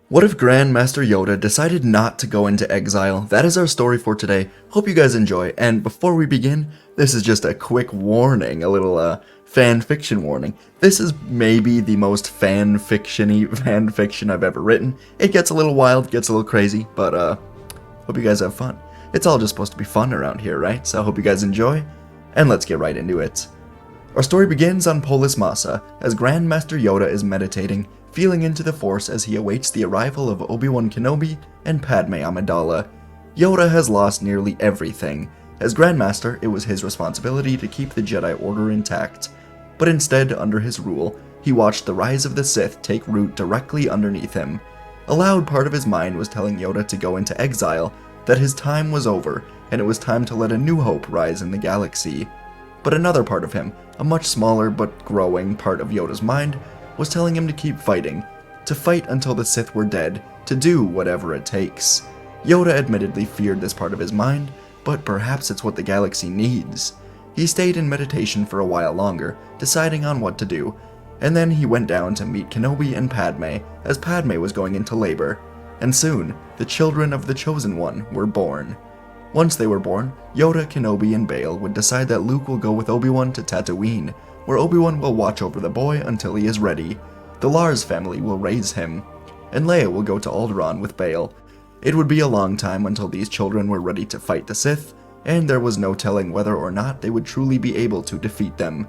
What if Grandmaster Yoda decided not to go into exile? That is our story for today. Hope you guys enjoy. And before we begin, this is just a quick warning, a little fan fiction warning. This is maybe the most fan fiction I've ever written. It gets a little wild, gets a little crazy, but hope you guys have fun. It's all just supposed to be fun around here, right? So I hope you guys enjoy, and let's get right into it. Our story begins on Polis Massa, as Grandmaster Yoda is meditating, feeling into the Force as he awaits the arrival of Obi-Wan Kenobi and Padme Amidala. Yoda has lost nearly everything. As Grandmaster, it was his responsibility to keep the Jedi Order intact. But instead, under his rule, he watched the rise of the Sith take root directly underneath him. A loud part of his mind was telling Yoda to go into exile, that his time was over, and it was time to let a new hope rise in the galaxy. But another part of him, a much smaller but growing part of Yoda's mind, was telling him to keep fighting, to fight until the Sith were dead, to do whatever it takes. Yoda admittedly feared this part of his mind, but perhaps it's what the galaxy needs. He stayed in meditation for a while longer, deciding on what to do, and then he went down to meet Kenobi and Padme, as Padme was going into labor, and soon, the children of the Chosen One were born. Once they were born, Yoda, Kenobi, and Bail would decide that Luke will go with Obi-Wan to Tatooine, where Obi-Wan will watch over the boy until he is ready. The Lars family will raise him, and Leia will go to Alderaan with Bail. It would be a long time until these children were ready to fight the Sith, and there was no telling whether or not they would truly be able to defeat them.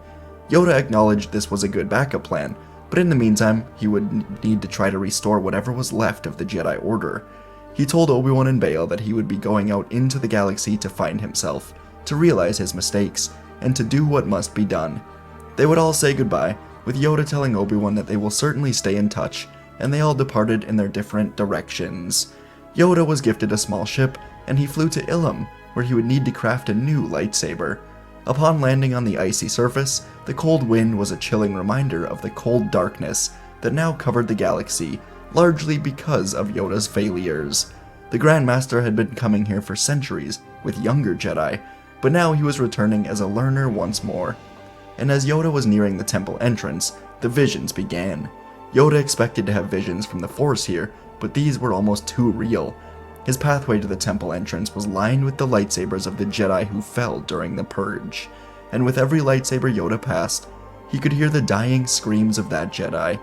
Yoda acknowledged this was a good backup plan, but in the meantime, he would need to try to restore whatever was left of the Jedi Order. He told Obi-Wan and Bail that he would be going out into the galaxy to find himself, to realize his mistakes, and to do what must be done. They would all say goodbye, with Yoda telling Obi-Wan that they will certainly stay in touch, and they all departed in their different directions. Yoda was gifted a small ship, and he flew to Ilum, where he would need to craft a new lightsaber. Upon landing on the icy surface, the cold wind was a chilling reminder of the cold darkness that now covered the galaxy, largely because of Yoda's failures. The Grandmaster had been coming here for centuries, with younger Jedi, but now he was returning as a learner once more. And as Yoda was nearing the temple entrance, the visions began. Yoda expected to have visions from the Force here, but these were almost too real. His pathway to the temple entrance was lined with the lightsabers of the Jedi who fell during the Purge, and with every lightsaber Yoda passed, he could hear the dying screams of that Jedi.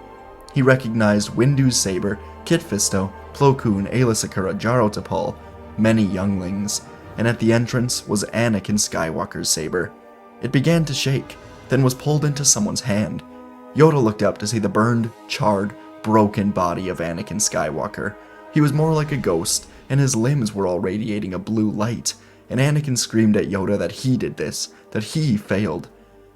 He recognized Windu's saber, Kit Fisto, Plo Koon, Aayla Secura, Jaro Tapal, many younglings, and at the entrance was Anakin Skywalker's saber. It began to shake, then was pulled into someone's hand. Yoda looked up to see the burned, charred, broken body of Anakin Skywalker. He was more like a ghost, and his limbs were all radiating a blue light, and Anakin screamed at Yoda that he did this, that he failed.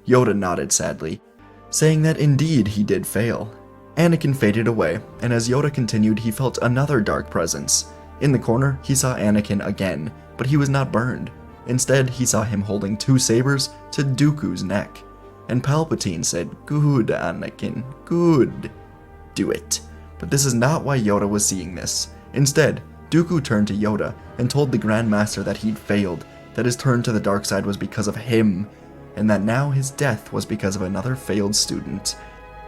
Yoda nodded sadly, saying that indeed he did fail. Anakin faded away, and as Yoda continued, he felt another dark presence. In the corner, he saw Anakin again, but he was not burned. Instead, he saw him holding two sabers to Dooku's neck. And Palpatine said, "Good, Anakin, good. Do it." But this is not why Yoda was seeing this. Instead, Dooku turned to Yoda and told the Grandmaster that he'd failed, that his turn to the dark side was because of him, and that now his death was because of another failed student.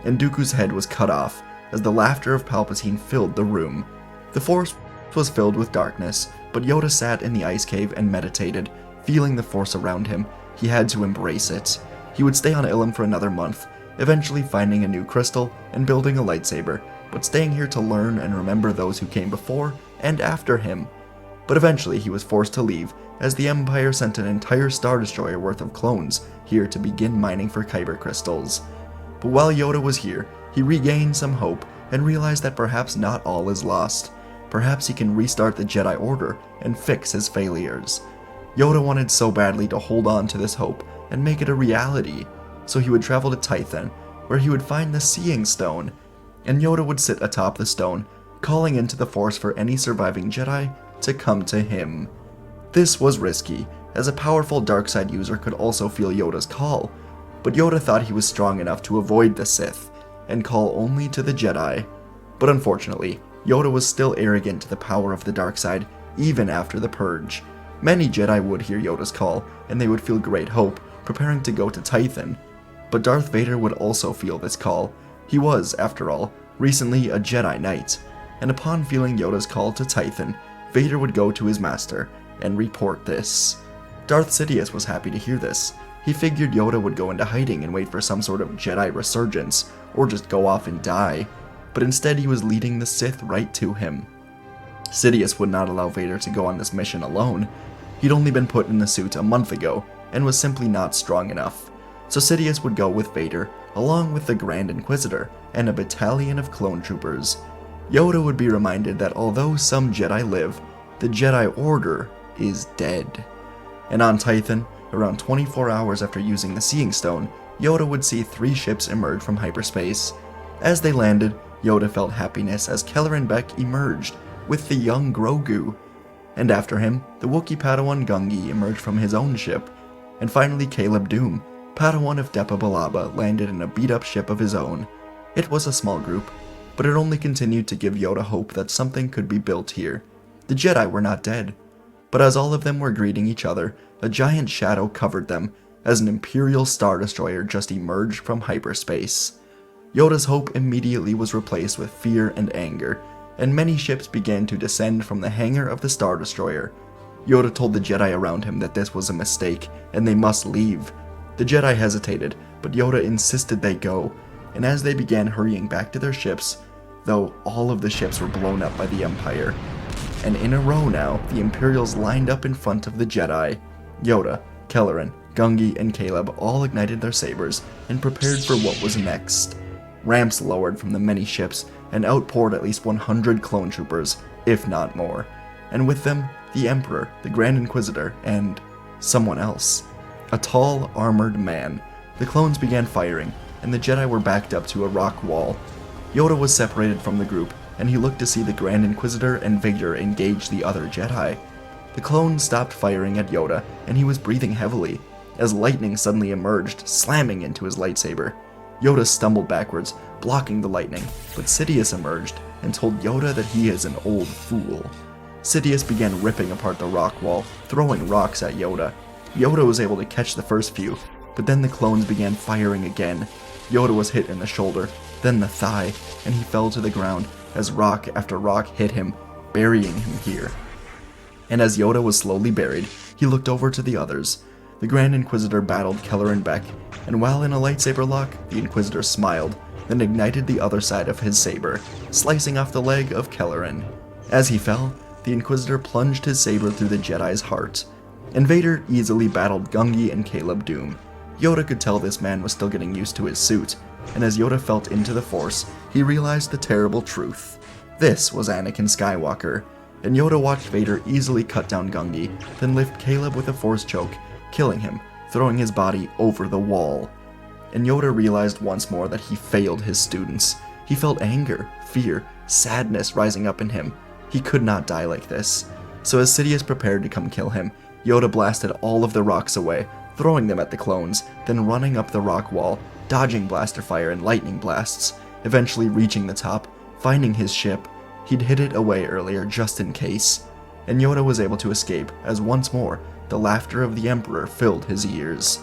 And Dooku's head was cut off, as the laughter of Palpatine filled the room. The Force was filled with darkness, but Yoda sat in the ice cave and meditated, feeling the Force around him. He had to embrace it. He would stay on Ilum for another month, eventually finding a new crystal and building a lightsaber, but staying here to learn and remember those who came before and after him. But eventually he was forced to leave, as the Empire sent an entire Star Destroyer worth of clones here to begin mining for Kyber crystals. But while Yoda was here, he regained some hope and realized that perhaps not all is lost. Perhaps he can restart the Jedi Order and fix his failures. Yoda wanted so badly to hold on to this hope and make it a reality, so he would travel to Tython, where he would find the Seeing Stone, and Yoda would sit atop the stone, calling into the Force for any surviving Jedi to come to him. This was risky, as a powerful dark-side user could also feel Yoda's call, but Yoda thought he was strong enough to avoid the Sith, and call only to the Jedi. But unfortunately, Yoda was still arrogant to the power of the dark side, even after the Purge. Many Jedi would hear Yoda's call, and they would feel great hope, preparing to go to Tython. But Darth Vader would also feel this call. He was, after all, recently a Jedi Knight. and upon feeling Yoda's call to Tython, Vader would go to his master and report this. Darth Sidious was happy to hear this. He figured Yoda would go into hiding and wait for some sort of Jedi resurgence, or just go off and die, but instead he was leading the Sith right to him. Sidious would not allow Vader to go on this mission alone. He'd only been put in the suit a month ago, and was simply not strong enough. So Sidious would go with Vader, along with the Grand Inquisitor, and a battalion of clone troopers. Yoda would be reminded that although some Jedi live, the Jedi Order is dead. And on Tython, around 24 hours after using the Seeing Stone, Yoda would see 3 ships emerge from hyperspace. As they landed, Yoda felt happiness as Kelleran Beq emerged, with the young Grogu. And after him, the Wookiee Padawan Gungi emerged from his own ship. And finally Caleb Dume, Padawan of Depa Billaba, landed in a beat-up ship of his own. It was a small group, but it only continued to give Yoda hope that something could be built here. The Jedi were not dead. But as all of them were greeting each other, a giant shadow covered them, as an Imperial Star Destroyer just emerged from hyperspace. Yoda's hope immediately was replaced with fear and anger, and many ships began to descend from the hangar of the Star Destroyer. Yoda told the Jedi around him that this was a mistake, and they must leave. The Jedi hesitated, but Yoda insisted they go, and as they began hurrying back to their ships, though all of the ships were blown up by the Empire, and in a row now, the Imperials lined up in front of the Jedi. Yoda, Kelleran, Gungi, and Caleb all ignited their sabers and prepared for what was next. Ramps lowered from the many ships and outpoured at least 100 clone troopers, if not more, and with them, the Emperor, the Grand Inquisitor, and someone else. A tall, armored man. The clones began firing, and the Jedi were backed up to a rock wall. Yoda was separated from the group, and he looked to see the Grand Inquisitor and Vader engage the other Jedi. The clones stopped firing at Yoda, and he was breathing heavily, as lightning suddenly emerged, slamming into his lightsaber. Yoda stumbled backwards, blocking the lightning, but Sidious emerged and told Yoda that he is an old fool. Sidious began ripping apart the rock wall, throwing rocks at Yoda. Yoda was able to catch the first few, but then the clones began firing again. Yoda was hit in the shoulder, then the thigh, and he fell to the ground as rock after rock hit him, burying him here. And as Yoda was slowly buried, he looked over to the others. The Grand Inquisitor battled Kelleran Beq, and while in a lightsaber lock, the Inquisitor smiled, then ignited the other side of his saber, slicing off the leg of Kelleran. As he fell, the Inquisitor plunged his saber through the Jedi's heart, and Vader easily battled Gungi and Caleb Dume. Yoda could tell this man was still getting used to his suit, and as Yoda felt into the Force, he realized the terrible truth. This was Anakin Skywalker, and Yoda watched Vader easily cut down Gungi, then lift Caleb with a Force choke, killing him, throwing his body over the wall. And Yoda realized once more that he failed his students. He felt anger, fear, sadness rising up in him. He could not die like this. So as Sidious prepared to come kill him, Yoda blasted all of the rocks away, throwing them at the clones, then running up the rock wall, dodging blaster fire and lightning blasts, eventually reaching the top, finding his ship. He'd hid it away earlier just in case, and Yoda was able to escape as once more the laughter of the Emperor filled his ears.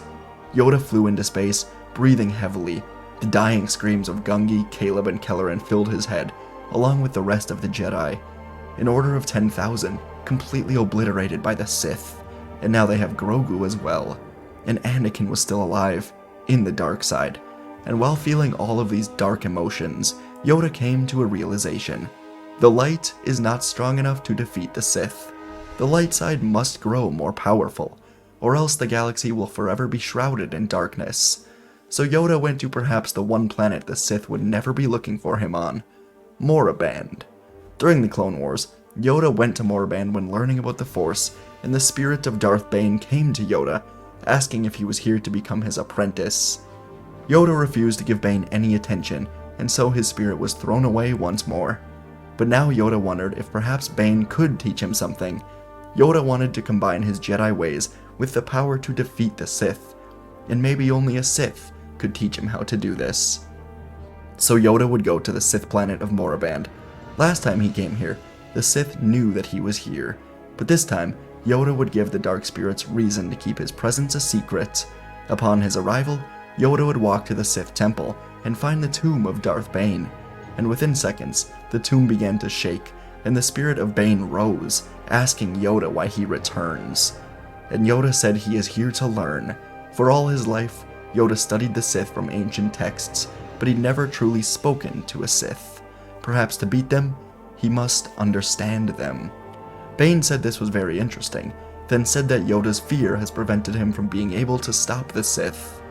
Yoda flew into space, breathing heavily. The dying screams of Gungi, Caleb, and Kelleran filled his head, along with the rest of the Jedi. An order of 10,000, completely obliterated by the Sith, and now they have Grogu as well. And Anakin was still alive, in the dark side. And while feeling all of these dark emotions, Yoda came to a realization. The light is not strong enough to defeat the Sith. The light side must grow more powerful, or else the galaxy will forever be shrouded in darkness. So Yoda went to perhaps the one planet the Sith would never be looking for him on, Moraband. During the Clone Wars, Yoda went to Moraband when learning about the Force, and the spirit of Darth Bane came to Yoda, asking if he was here to become his apprentice. Yoda refused to give Bane any attention, and so his spirit was thrown away once more. But now Yoda wondered if perhaps Bane could teach him something. Yoda wanted to combine his Jedi ways with the power to defeat the Sith, and maybe only a Sith could teach him how to do this. So Yoda would go to the Sith planet of Moraband. Last time he came here, the Sith knew that he was here, but this time, Yoda would give the Dark Spirits reason to keep his presence a secret. Upon his arrival, Yoda would walk to the Sith temple and find the tomb of Darth Bane. and within seconds, the tomb began to shake, and the spirit of Bane rose, asking Yoda why he returns. And Yoda said he is here to learn. For all his life, Yoda studied the Sith from ancient texts, but he'd never truly spoken to a Sith. Perhaps to beat them, he must understand them. Bane said this was very interesting, then said that Yoda's fear has prevented him from being able to stop the Sith.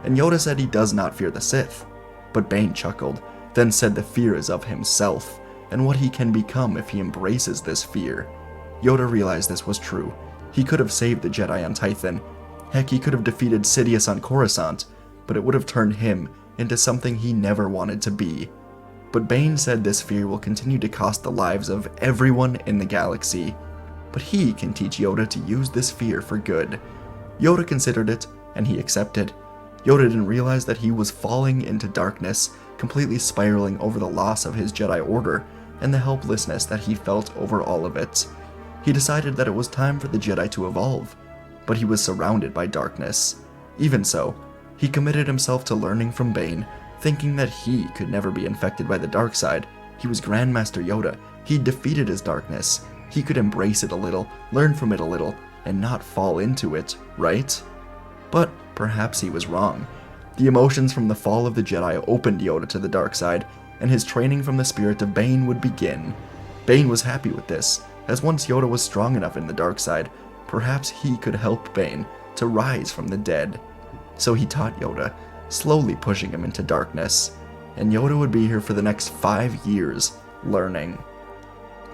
And Yoda said he does not fear the Sith. But Bane chuckled, then said the fear is of himself, and what he can become if he embraces this fear. Yoda realized this was true. He could have saved the Jedi on Tython. Heck, he could have defeated Sidious on Coruscant, but it would have turned him into something he never wanted to be. But Bane said this fear will continue to cost the lives of everyone in the galaxy. But he can teach Yoda to use this fear for good. Yoda considered it, and he accepted. Yoda didn't realize that he was falling into darkness, completely spiraling over the loss of his Jedi Order, and the helplessness that he felt over all of it. He decided that it was time for the Jedi to evolve, but he was surrounded by darkness. Even so, he committed himself to learning from Bane, thinking that he could never be infected by the dark side. He was Grandmaster Yoda. He defeated his darkness. He could embrace it a little, learn from it a little, and not fall into it, right? But perhaps he was wrong. The emotions from the fall of the Jedi opened Yoda to the dark side, and his training from the spirit of Bane would begin. Bane was happy with this, as once Yoda was strong enough in the dark side, perhaps he could help Bane to rise from the dead. So he taught Yoda, slowly pushing him into darkness, and Yoda would be here for the next 5 years, learning.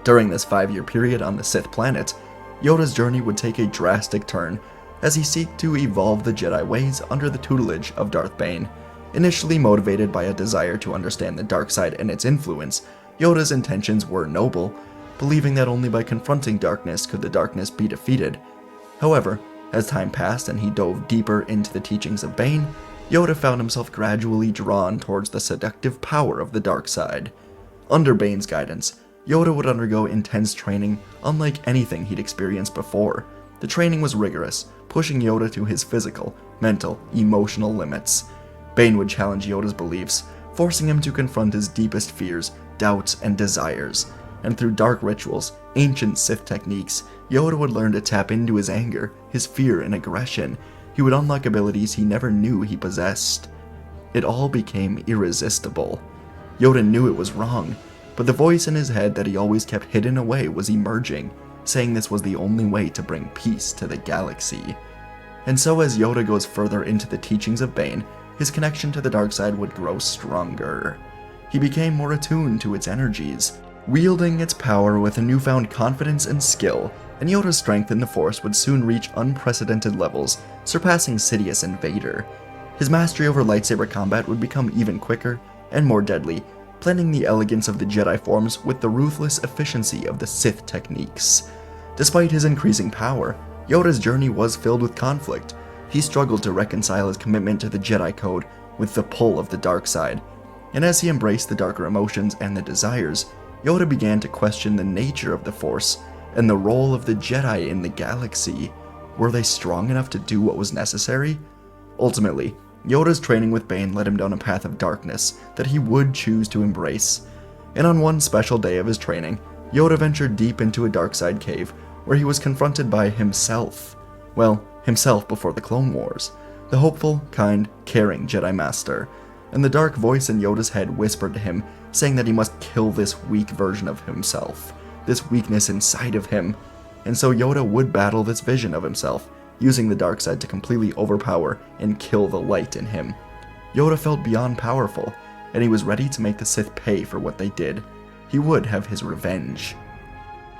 During this 5-year period on the Sith planet, Yoda's journey would take a drastic turn, as he seeked to evolve the Jedi ways under the tutelage of Darth Bane. Initially motivated by a desire to understand the dark side and its influence, Yoda's intentions were noble, believing that only by confronting darkness could the darkness be defeated. However, as time passed and he dove deeper into the teachings of Bane, Yoda found himself gradually drawn towards the seductive power of the dark side. Under Bane's guidance, Yoda would undergo intense training unlike anything he'd experienced before. The training was rigorous, pushing Yoda to his physical, mental, emotional limits. Bane would challenge Yoda's beliefs, forcing him to confront his deepest fears, doubts, and desires. And through dark rituals, ancient Sith techniques, Yoda would learn to tap into his anger, his fear, and aggression. He would unlock abilities he never knew he possessed. It all became irresistible. Yoda knew it was wrong, but the voice in his head that he always kept hidden away was emerging, saying this was the only way to bring peace to the galaxy. And so as Yoda goes further into the teachings of Bane, his connection to the dark side would grow stronger. He became more attuned to its energies, wielding its power with a newfound confidence and skill, and Yoda's strength in the Force would soon reach unprecedented levels, surpassing Sidious and Vader. His mastery over lightsaber combat would become even quicker and more deadly, blending the elegance of the Jedi forms with the ruthless efficiency of the Sith techniques. Despite his increasing power, Yoda's journey was filled with conflict. He struggled to reconcile his commitment to the Jedi Code with the pull of the dark side, and as he embraced the darker emotions and the desires, Yoda began to question the nature of the Force and the role of the Jedi in the galaxy. Were they strong enough to do what was necessary? Ultimately, Yoda's training with Bane led him down a path of darkness that he would choose to embrace. And on one special day of his training, Yoda ventured deep into a dark side cave where he was confronted by himself. Well, himself before the Clone Wars. The hopeful, kind, caring Jedi Master. And the dark voice in Yoda's head whispered to him, saying that he must kill this weak version of himself, this weakness inside of him. And so Yoda would battle this vision of himself, using the dark side to completely overpower and kill the light in him. Yoda felt beyond powerful, and he was ready to make the Sith pay for what they did. He would have his revenge.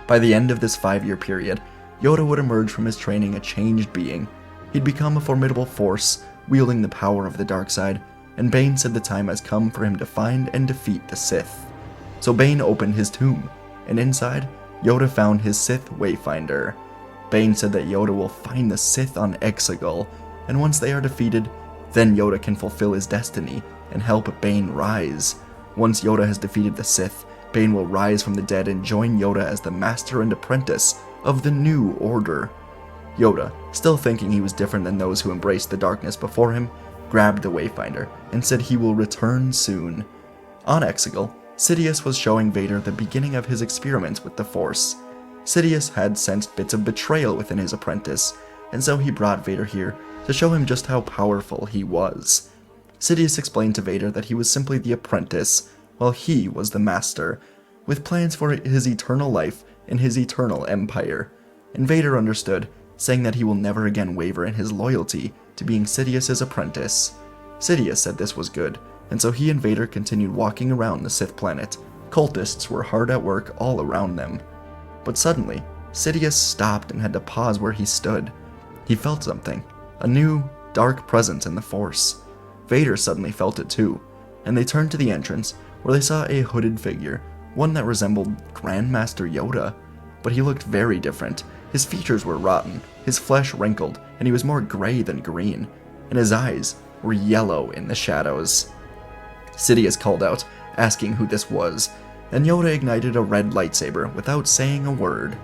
By the end of this 5-year period, Yoda would emerge from his training a changed being. He'd become a formidable force, wielding the power of the dark side, and Bane said the time has come for him to find and defeat the Sith. So Bane opened his tomb, and inside, Yoda found his Sith Wayfinder. Bane said that Yoda will find the Sith on Exile, and once they are defeated, then Yoda can fulfill his destiny and help Bane rise. Once Yoda has defeated the Sith, Bane will rise from the dead and join Yoda as the master and apprentice of the new order. Yoda, still thinking he was different than those who embraced the darkness before him, grabbed the Wayfinder and said he will return soon. On Exegol, Sidious was showing Vader the beginning of his experiments with the Force. Sidious had sensed bits of betrayal within his apprentice, and so he brought Vader here to show him just how powerful he was. Sidious explained to Vader that he was simply the apprentice, while he was the master, with plans for his eternal life and his eternal empire. And Vader understood, saying that he will never again waver in his loyalty to being Sidious's apprentice. Sidious said this was good, and so he and Vader continued walking around the Sith planet. Cultists were hard at work all around them. But suddenly, Sidious stopped and had to pause where he stood. He felt something, a new, dark presence in the Force. Vader suddenly felt it too, and they turned to the entrance, where they saw a hooded figure, one that resembled Grandmaster Yoda. But he looked very different. His features were rotten, his flesh wrinkled, and he was more gray than green, and his eyes were yellow in the shadows. Sidious called out, asking who this was, and Yoda ignited a red lightsaber without saying a word.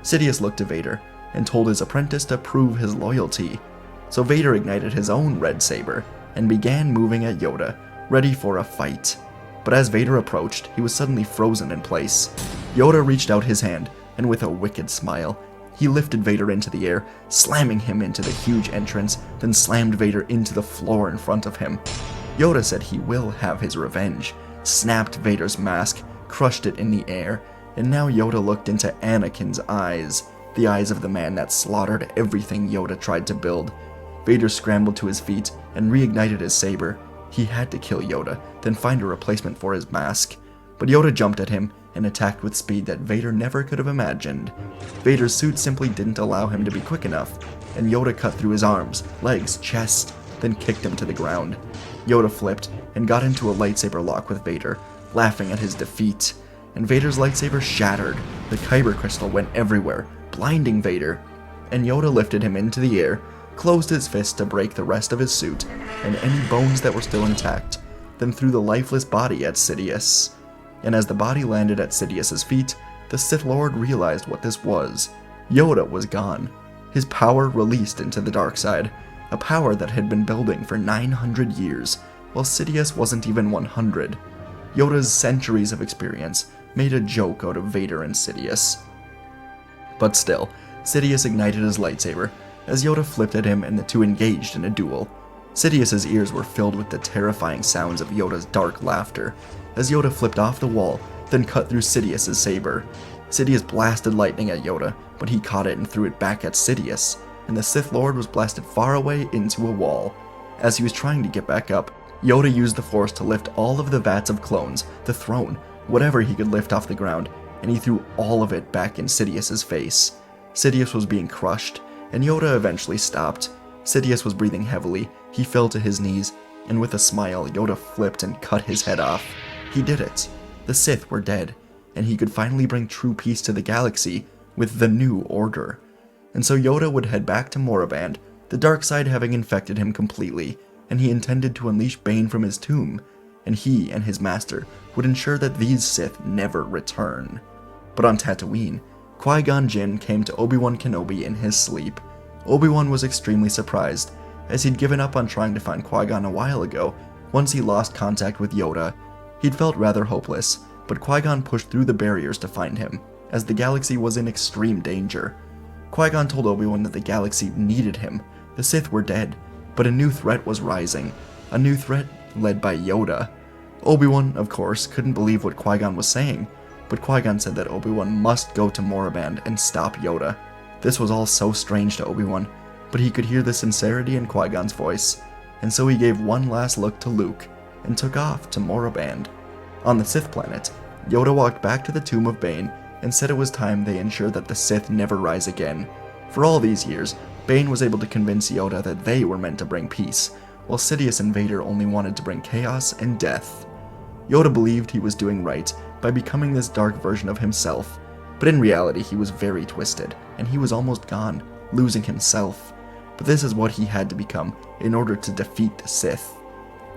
Sidious looked to Vader and told his apprentice to prove his loyalty. So Vader ignited his own red saber and began moving at Yoda, ready for a fight. But as Vader approached, he was suddenly frozen in place. Yoda reached out his hand, and with a wicked smile, he lifted Vader into the air, slamming him into the huge entrance, then slammed Vader into the floor in front of him. Yoda said he will have his revenge, snapped Vader's mask, crushed it in the air, and now Yoda looked into Anakin's eyes, the eyes of the man that slaughtered everything Yoda tried to build. Vader scrambled to his feet and reignited his saber. He had to kill Yoda, then find a replacement for his mask. But Yoda jumped at him and attacked with speed that Vader never could have imagined. Vader's suit simply didn't allow him to be quick enough, and Yoda cut through his arms, legs, chest, then kicked him to the ground. Yoda flipped and got into a lightsaber lock with Vader, laughing at his defeat, and Vader's lightsaber shattered. The kyber crystal went everywhere, blinding Vader, and Yoda lifted him into the air, closed his fist to break the rest of his suit and any bones that were still intact, then threw the lifeless body at Sidious. And as the body landed at Sidious's feet, the Sith Lord realized what this was. Yoda was gone, his power released into the dark side, a power that had been building for 900 years, while Sidious wasn't even 100. Yoda's centuries of experience made a joke out of Vader and Sidious. But still, Sidious ignited his lightsaber, as Yoda flipped at him and the two engaged in a duel. Sidious's ears were filled with the terrifying sounds of Yoda's dark laughter, as Yoda flipped off the wall, then cut through Sidious's saber. Sidious blasted lightning at Yoda, but he caught it and threw it back at Sidious, and the Sith Lord was blasted far away into a wall. As he was trying to get back up, Yoda used the Force to lift all of the vats of clones, the throne, whatever he could lift off the ground, and he threw all of it back in Sidious's face. Sidious was being crushed, and Yoda eventually stopped. Sidious was breathing heavily, he fell to his knees, and with a smile, Yoda flipped and cut his head off. He did it. The Sith were dead, and he could finally bring true peace to the galaxy with the New Order. And so Yoda would head back to Moraband, the dark side having infected him completely, and he intended to unleash Bane from his tomb, and he and his master would ensure that these Sith never return. But on Tatooine, Qui-Gon Jinn came to Obi-Wan Kenobi in his sleep. Obi-Wan was extremely surprised, as he'd given up on trying to find Qui-Gon a while ago, once he lost contact with Yoda. He'd felt rather hopeless, but Qui-Gon pushed through the barriers to find him, as the galaxy was in extreme danger. Qui-Gon told Obi-Wan that the galaxy needed him. The Sith were dead, but a new threat was rising, a new threat led by Yoda. Obi-Wan, of course, couldn't believe what Qui-Gon was saying, but Qui-Gon said that Obi-Wan must go to Moraband and stop Yoda. This was all so strange to Obi-Wan, but he could hear the sincerity in Qui-Gon's voice, and so he gave one last look to Luke and took off to Moraband. On the Sith planet, Yoda walked back to the tomb of Bane and said it was time they ensure that the Sith never rise again. For all these years, Bane was able to convince Yoda that they were meant to bring peace, while Sidious and Vader only wanted to bring chaos and death. Yoda believed he was doing right by becoming this dark version of himself, but in reality he was very twisted, and he was almost gone, losing himself. But this is what he had to become in order to defeat the Sith.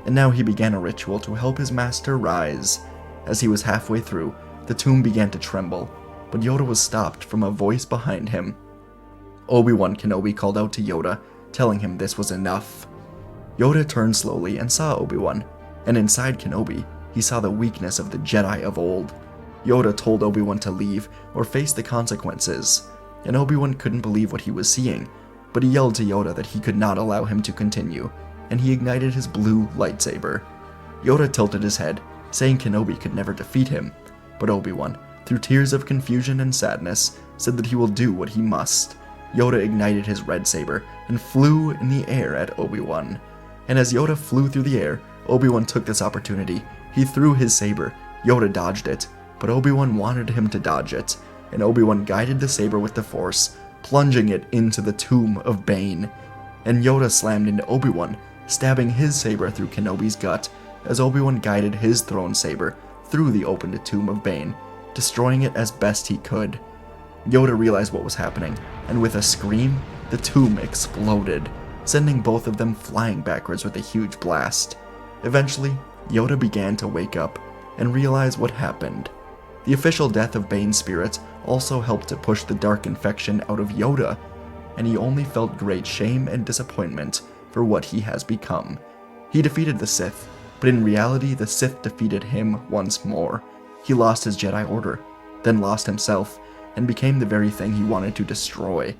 And now he began a ritual to help his master rise. As he was halfway through, the tomb began to tremble, but Yoda was stopped from a voice behind him. Obi-Wan Kenobi called out to Yoda, telling him this was enough. Yoda turned slowly and saw Obi-Wan, and inside Kenobi he saw the weakness of the Jedi of old. Yoda told Obi-Wan to leave or face the consequences, and Obi-Wan couldn't believe what he was seeing, but he yelled to Yoda that he could not allow him to continue, and he ignited his blue lightsaber. Yoda tilted his head, saying Kenobi could never defeat him, but Obi-Wan, through tears of confusion and sadness, said that he will do what he must. Yoda ignited his red saber and flew in the air at Obi-Wan. And as Yoda flew through the air, Obi-Wan took this opportunity. He threw his saber. Yoda dodged it, but Obi-Wan wanted him to dodge it, and Obi-Wan guided the saber with the Force, plunging it into the tomb of Bane. And Yoda slammed into Obi-Wan, stabbing his saber through Kenobi's gut, as Obi-Wan guided his thrown saber through the opened tomb of Bane, destroying it as best he could. Yoda realized what was happening, and with a scream, the tomb exploded, sending both of them flying backwards with a huge blast. Eventually, Yoda began to wake up and realize what happened. The official death of Bane's spirit also helped to push the dark infection out of Yoda, and he only felt great shame and disappointment for what he has become. He defeated the Sith, but in reality the Sith defeated him once more. He lost his Jedi Order, then lost himself, and became the very thing he wanted to destroy.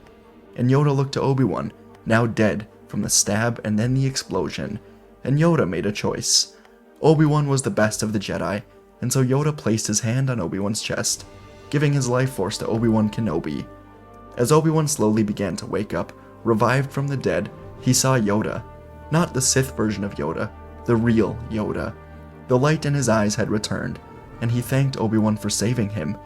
And Yoda looked to Obi-Wan, now dead from the stab and then the explosion, and Yoda made a choice. Obi-Wan was the best of the Jedi, and so Yoda placed his hand on Obi-Wan's chest, giving his life force to Obi-Wan Kenobi. As Obi-Wan slowly began to wake up, revived from the dead, he saw Yoda. Not the Sith version of Yoda, the real Yoda. The light in his eyes had returned, and he thanked Obi-Wan for saving him.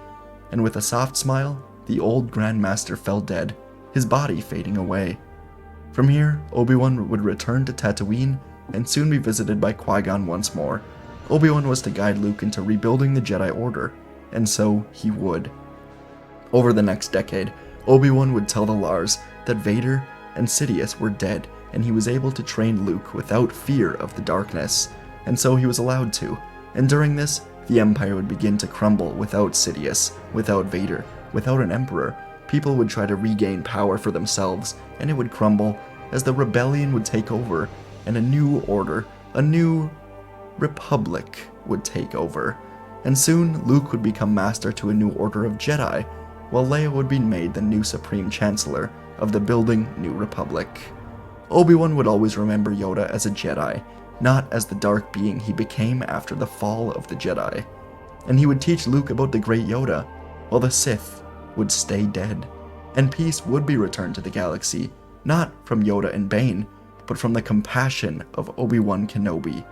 And with a soft smile, the old Grand Master fell dead, his body fading away. From here, Obi-Wan would return to Tatooine and soon be visited by Qui-Gon once more. Obi-Wan was to guide Luke into rebuilding the Jedi Order, and so he would. Over the next decade, Obi-Wan would tell the Lars that Vader and Sidious were dead, and he was able to train Luke without fear of the darkness, and so he was allowed to. And during this, the Empire would begin to crumble without Sidious, without Vader, without an Emperor. People would try to regain power for themselves, and it would crumble as the rebellion would take over, and a new order, a new republic would take over. And soon, Luke would become master to a new order of Jedi, while Leia would be made the new Supreme Chancellor of the building New Republic. Obi-Wan would always remember Yoda as a Jedi, not as the dark being he became after the fall of the Jedi. And he would teach Luke about the great Yoda, while the Sith would stay dead. And peace would be returned to the galaxy, not from Yoda and Bane, but from the compassion of Obi-Wan Kenobi.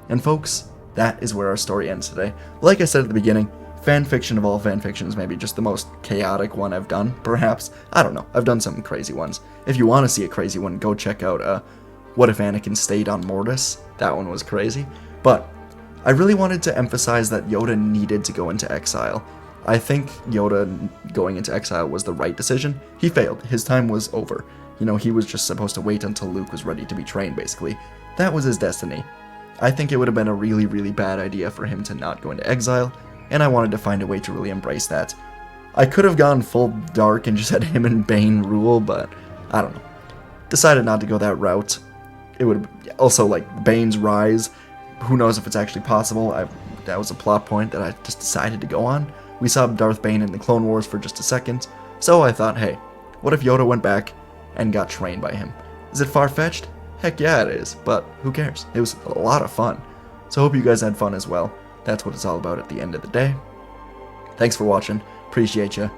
And folks, that is where our story ends today. Like I said at the beginning, fanfiction of all fanfictions, maybe just the most chaotic one I've done, perhaps. I don't know, I've done some crazy ones. If you want to see a crazy one, go check out What If Anakin Stayed on Mortis? That one was crazy. But I really wanted to emphasize that Yoda needed to go into exile. I think Yoda going into exile was the right decision. He failed. His time was over. You know, he was just supposed to wait until Luke was ready to be trained, basically. That was his destiny. I think it would have been a really, really bad idea for him to not go into exile, and I wanted to find a way to really embrace that. I could have gone full dark and just had him and Bane rule, but I don't know. Decided not to go that route. It would also, like, Bane's rise. Who knows if it's actually possible? That was a plot point that I just decided to go on. We saw Darth Bane in the Clone Wars for just a second, so I thought, hey, what if Yoda went back and got trained by him? Is it far-fetched? Heck yeah it is, but who cares? It was a lot of fun. So I hope you guys had fun as well. That's what it's all about at the end of the day. Thanks for watching. Appreciate you.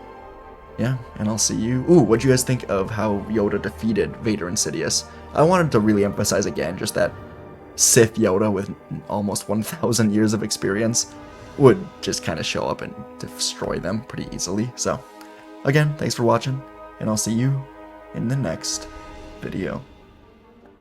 Yeah, and I'll see you. Ooh, what'd you guys think of how Yoda defeated Vader and Sidious? I wanted to really emphasize again just that Sith Yoda with almost 1,000 years of experience would just kind of show up and destroy them pretty easily. So, again, thanks for watching, and I'll see you in the next video.